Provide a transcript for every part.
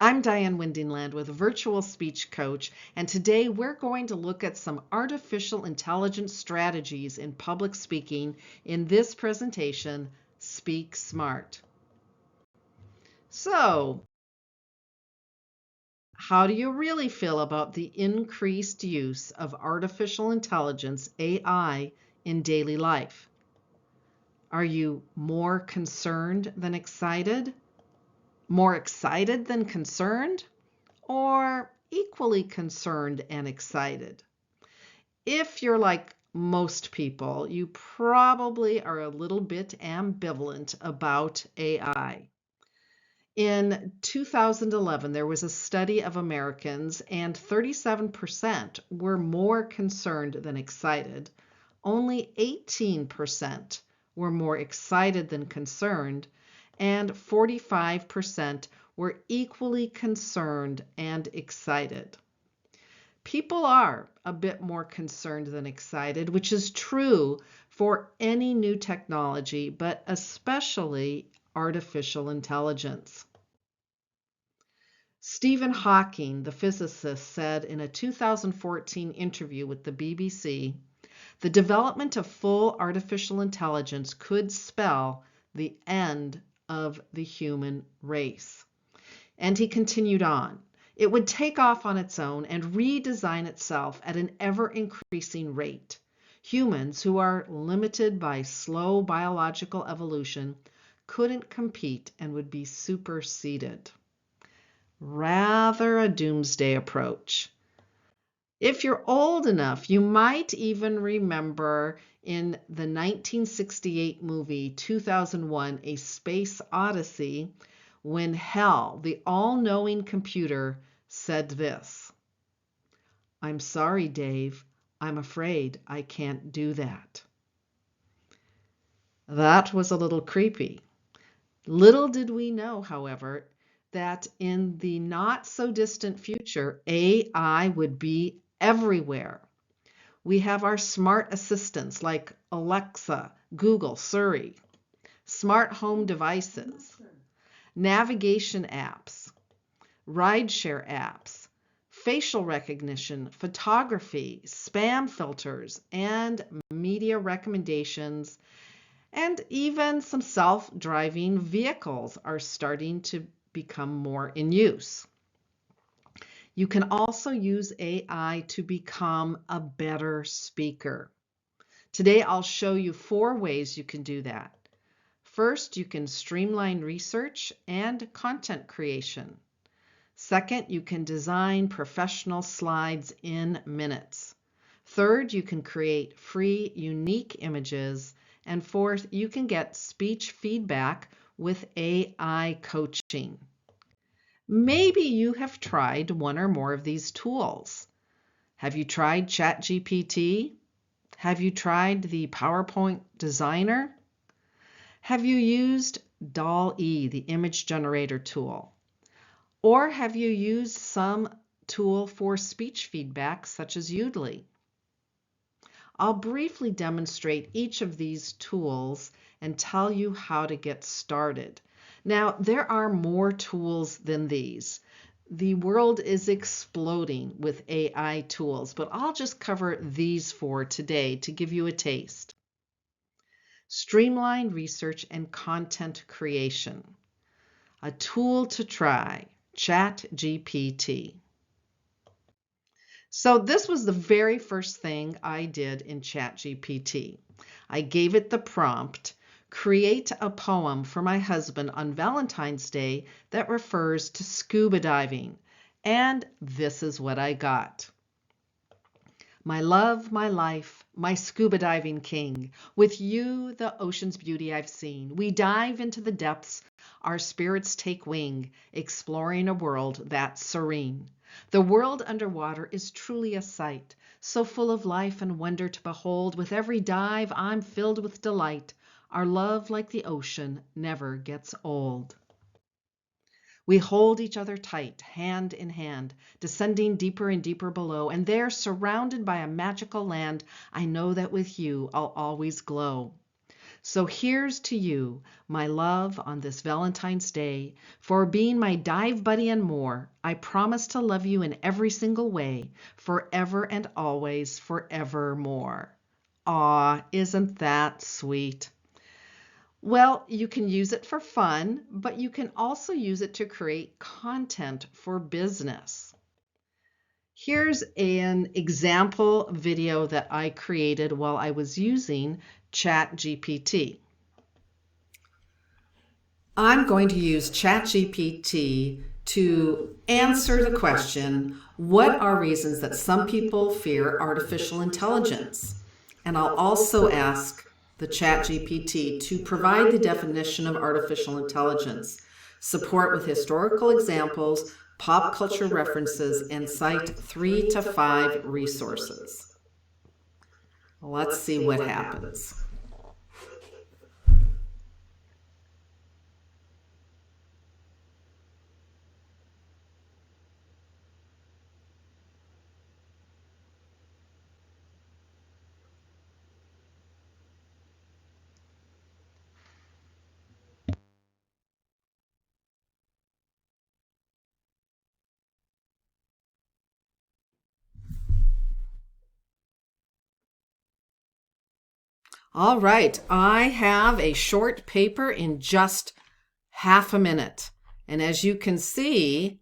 I'm Diane Windingland with Virtual Speech Coach, and today we're going to look at some artificial intelligence strategies in public speaking in this presentation, Speak Smart. So, how do you really feel about the increased use of artificial intelligence, AI, in daily life? Are you more concerned than excited? More excited than concerned? Or equally concerned and excited? If you're like most people, you probably are a little bit ambivalent about AI. In 2011, there was a study of Americans, and 37% were more concerned than excited. Only 18% were more excited than concerned, and 45% were equally concerned and excited. People are a bit more concerned than excited, which is true for any new technology, but especially artificial intelligence. Stephen Hawking, the physicist, said in a 2014 interview with the BBC, "The development of full artificial intelligence could spell the end of the human race." And he continued on, "It would take off on its own and redesign itself at an ever-increasing rate. Humans, who are limited by slow biological evolution, couldn't compete and would be superseded." Rather a doomsday approach. If you're old enough, you might even remember in the 1968 movie 2001, A Space Odyssey, when Hal, the all-knowing computer, said this, "I'm sorry, Dave. I'm afraid I can't do that." That was a little creepy. Little did we know, however, that in the not-so-distant future, AI would be everywhere. We have our smart assistants like Alexa, Google, Siri, smart home devices, navigation apps, rideshare apps, facial recognition, photography, spam filters, and media recommendations, and even some self-driving vehicles are starting to become more in use. You can also use AI to become a better speaker. Today, I'll show you 4 ways you can do that. First, you can streamline research and content creation. Second, you can design professional slides in minutes. Third, you can create free, unique images. And fourth, you can get speech feedback with AI coaching. Maybe you have tried one or more of these tools. Have you tried ChatGPT? Have you tried the PowerPoint Designer? Have you used DALL-E, the image generator tool? Or have you used some tool for speech feedback such as Udley? I'll briefly demonstrate each of these tools and tell you how to get started. Now, there are more tools than these. The world is exploding with AI tools, but I'll just cover these 4 today to give you a taste. Streamlined research and content creation. A tool to try, ChatGPT. So this was the very first thing I did in ChatGPT. I gave it the prompt, "Create a poem for my husband on Valentine's Day that refers to scuba diving." And this is what I got. "My love, my life, my scuba diving king, with you the ocean's beauty I've seen. We dive into the depths, our spirits take wing, exploring a world that's serene. The world underwater is truly a sight, so full of life and wonder to behold. With every dive I'm filled with delight. Our love, like the ocean, never gets old. We hold each other tight, hand in hand, descending deeper and deeper below, and there, surrounded by a magical land, I know that with you I'll always glow. So here's to you, my love, on this Valentine's Day, for being my dive buddy and more. I promise to love you in every single way, forever and always, forevermore. Aw, isn't that sweet? Well, you can use it for fun, but you can also use it to create content for business. Here's an example video that I created while I was using ChatGPT. I'm going to use ChatGPT to answer the question, what are reasons that some people fear artificial intelligence? And I'll also ask the ChatGPT to provide the definition of artificial intelligence, support with historical examples, pop culture references, and cite 3 to 5 resources. Let's see what happens. All right, I have a short paper in just half a minute. And as you can see,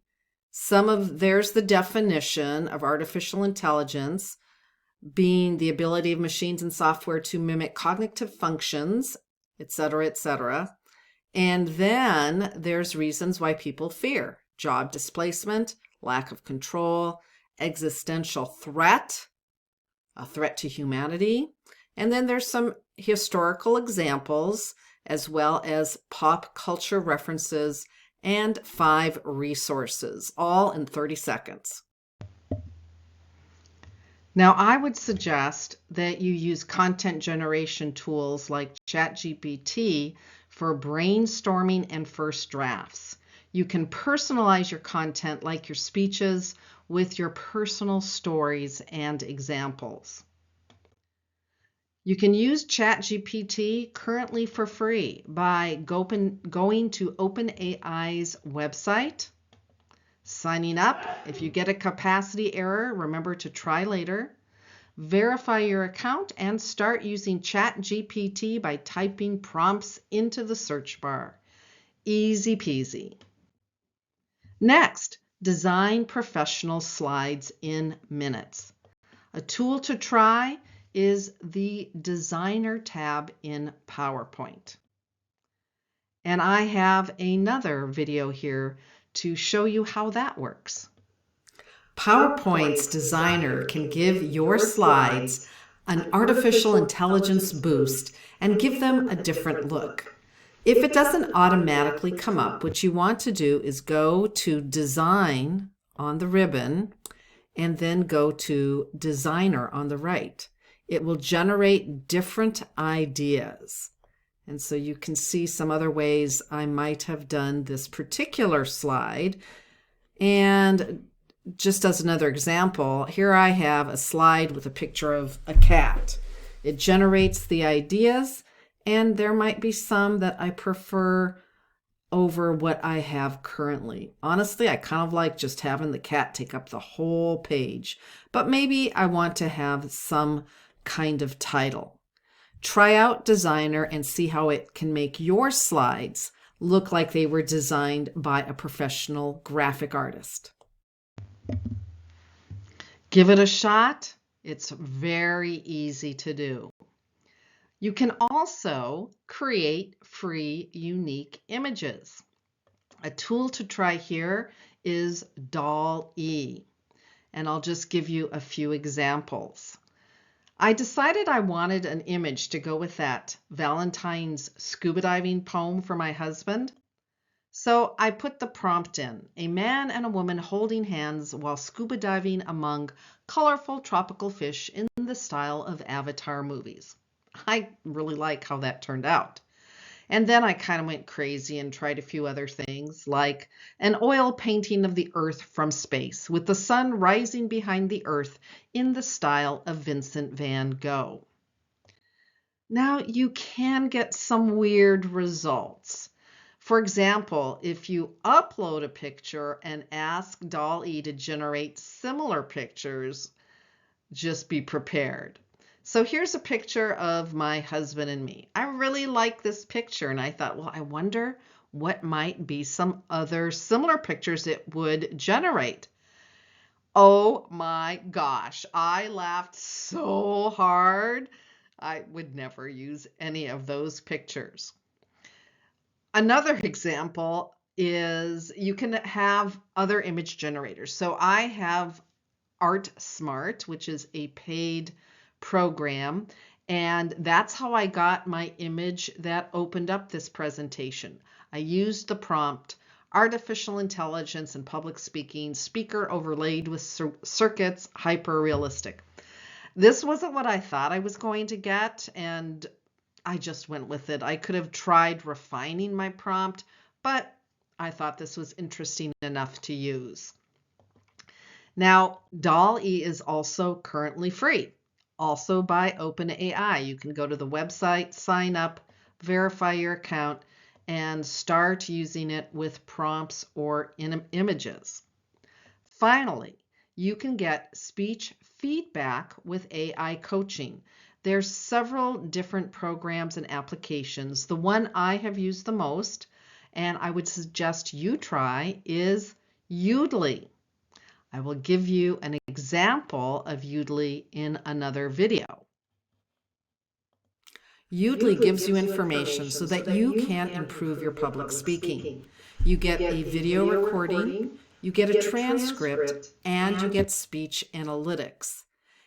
there's the definition of artificial intelligence being the ability of machines and software to mimic cognitive functions, etc., etc. And then there's reasons why people fear: job displacement, lack of control, existential threat, a threat to humanity. And then there's some historical examples, as well as pop culture references and 5 resources, all in 30 seconds. Now, I would suggest that you use content generation tools like ChatGPT for brainstorming and first drafts. You can personalize your content like your speeches with your personal stories and examples. You can use ChatGPT currently for free by going to OpenAI's website, signing up. If you get a capacity error, remember to try later. Verify your account and start using ChatGPT by typing prompts into the search bar. Easy peasy. Next, design professional slides in minutes. A tool to try is the Designer tab in PowerPoint. And I have another video here to show you how that works. PowerPoint's Designer can give your slides an artificial intelligence boost and give them a different look. If it doesn't automatically come up, what you want to do is go to Design on the ribbon and then go to Designer on the right. It will generate different ideas. And so you can see some other ways I might have done this particular slide. And just as another example, here I have a slide with a picture of a cat. It generates the ideas, and there might be some that I prefer over what I have currently. Honestly, I kind of like just having the cat take up the whole page, but maybe I want to have some kind of title. Try out Designer and see how it can make your slides look like they were designed by a professional graphic artist. Give it a shot. It's very easy to do. You can also create free, unique images. A tool to try here is DALL-E, and I'll just give you a few examples. I decided I wanted an image to go with that Valentine's scuba diving poem for my husband. So I put the prompt in: a man and a woman holding hands while scuba diving among colorful tropical fish in the style of Avatar movies. I really like how that turned out. And then I kind of went crazy and tried a few other things, like an oil painting of the Earth from space with the sun rising behind the Earth in the style of Vincent van Gogh. Now you can get some weird results. For example, if you upload a picture and ask DALL-E to generate similar pictures, just be prepared. So here's a picture of my husband and me. I really like this picture, and I thought, well, I wonder what might be some other similar pictures it would generate. Oh my gosh, I laughed so hard. I would never use any of those pictures. Another example is you can have other image generators. So I have Artsmart, which is a paid program, and that's how I got my image that opened up this presentation. I used the prompt, artificial intelligence and public speaking, speaker overlaid with circuits, hyper realistic. This wasn't what I thought I was going to get, and I just went with it. I could have tried refining my prompt, but I thought this was interesting enough to use. Now, DALL-E is also currently free, also by OpenAI. You can go to the website, sign up, verify your account, and start using it with prompts or images. Finally, you can get speech feedback with AI coaching. There's several different programs and applications. The one I have used the most, and I would suggest you try, is Udley. I will give you an example of Udley in another video. Udley gives you information so that you can improve your public speaking. You get a video recording, you get a transcript, and you get speech analytics.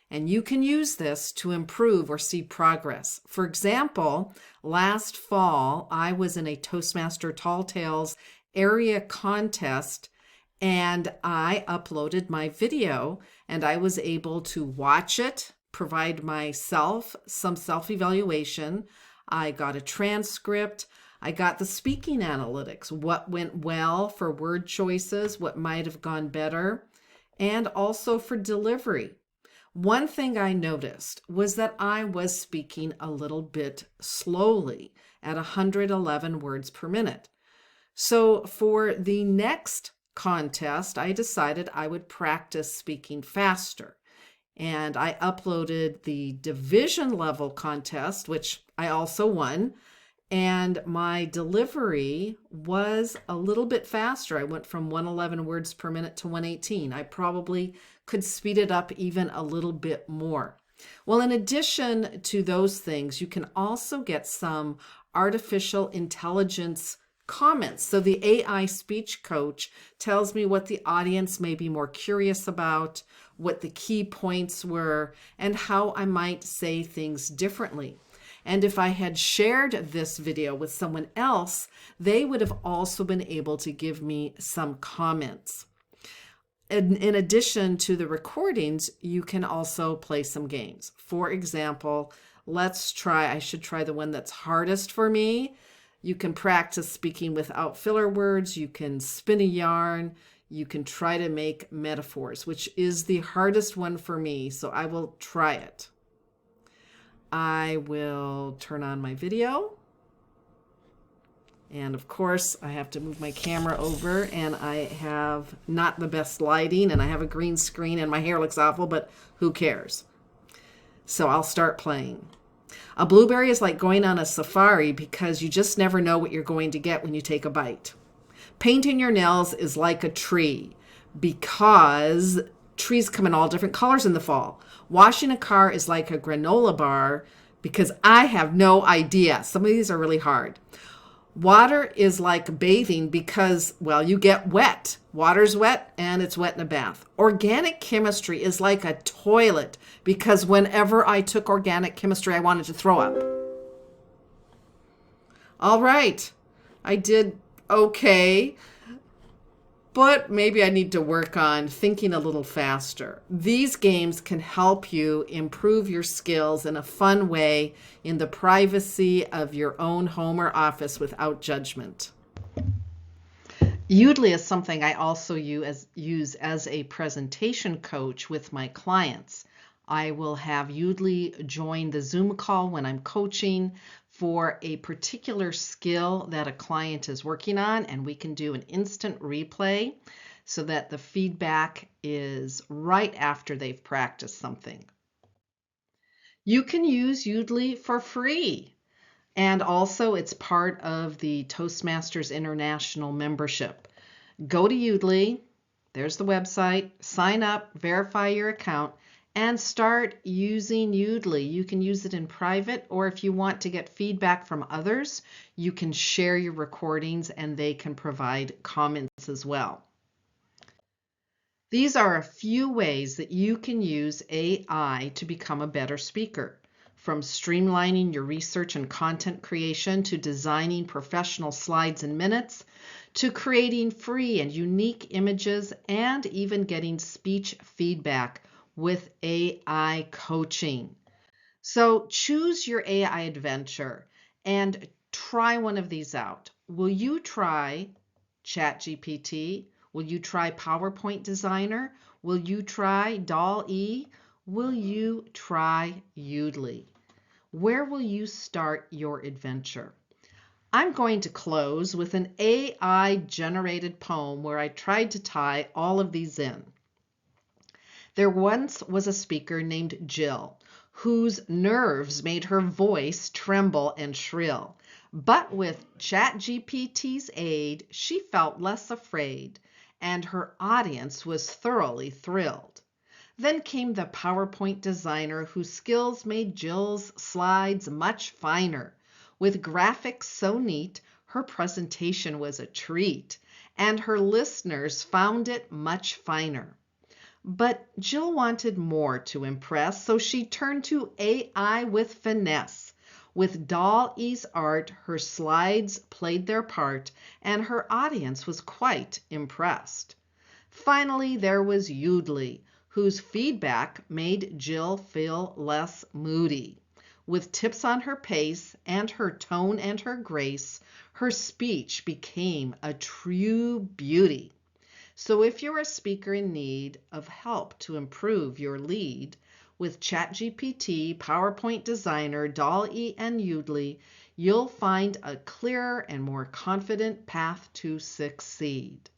And you can use this to improve or see progress. For example, last fall, I was in a Toastmaster Tall Tales area contest, and I uploaded my video, and I was able to watch it, provide myself some self-evaluation. I got a transcript. I got the speaking analytics, what went well for word choices, what might have gone better, and also for delivery. One thing I noticed was that I was speaking a little bit slowly at 111 words per minute. So for the next contest, I decided I would practice speaking faster. And I uploaded the division level contest, which I also won. And my delivery was a little bit faster. I went from 111 words per minute to 118. I probably could speed it up even a little bit more. Well, in addition to those things, you can also get some artificial intelligence comments. So the AI speech coach tells me what the audience may be more curious about, what the key points were, and how I might say things differently. And if I had shared this video with someone else, they would have also been able to give me some comments. In addition to the recordings, you can also play some games. For example, I should try the one that's hardest for me. You can practice speaking without filler words. You can spin a yarn. You can try to make metaphors, which is the hardest one for me. So I will try it. I will turn on my video. And of course, I have to move my camera over, and I have not the best lighting, and I have a green screen, and my hair looks awful, but who cares? So I'll start playing. A blueberry is like going on a safari because you just never know what you're going to get when you take a bite. Painting your nails is like a tree because trees come in all different colors in the fall. Washing a car is like a granola bar because I have no idea. Some of these are really hard. Water is like bathing because, well, you get wet. Water's wet and it's wet in a bath. Organic chemistry is like a toilet because whenever I took organic chemistry, I wanted to throw up. All right, I did okay, but maybe I need to work on thinking a little faster. These games can help you improve your skills in a fun way in the privacy of your own home or office without judgment. Udley is something I also use as a presentation coach with my clients. I will have Udley join the Zoom call when I'm coaching for a particular skill that a client is working on, and we can do an instant replay so that the feedback is right after they've practiced something. You can use Udley for free, and also it's part of the Toastmasters International membership. Go to Udley, there's the website, sign up, verify your account, and start using Udley. You can use it in private, or if you want to get feedback from others, you can share your recordings and they can provide comments as well. These are a few ways that you can use AI to become a better speaker, from streamlining your research and content creation to designing professional slides in minutes, to creating free and unique images, and even getting speech feedback with AI coaching. So choose your AI adventure and try one of these out. Will you try ChatGPT? Will you try PowerPoint Designer? Will you try DALL-E? Will you try Udley? Where will you start your adventure? I'm going to close with an AI-generated poem where I tried to tie all of these in. There once was a speaker named Jill, whose nerves made her voice tremble and shrill. But with ChatGPT's aid, she felt less afraid, and her audience was thoroughly thrilled. Then came the PowerPoint designer whose skills made Jill's slides much finer. With graphics so neat, her presentation was a treat, and her listeners found it much finer. But Jill wanted more to impress, so she turned to AI with finesse. With DALL-E's art, her slides played their part, and her audience was quite impressed. Finally, there was Udley, whose feedback made Jill feel less moody. With tips on her pace and her tone and her grace, her speech became a true beauty. So if you're a speaker in need of help to improve your lead, with ChatGPT, PowerPoint Designer, DALL-E, and Udley, you'll find a clearer and more confident path to succeed.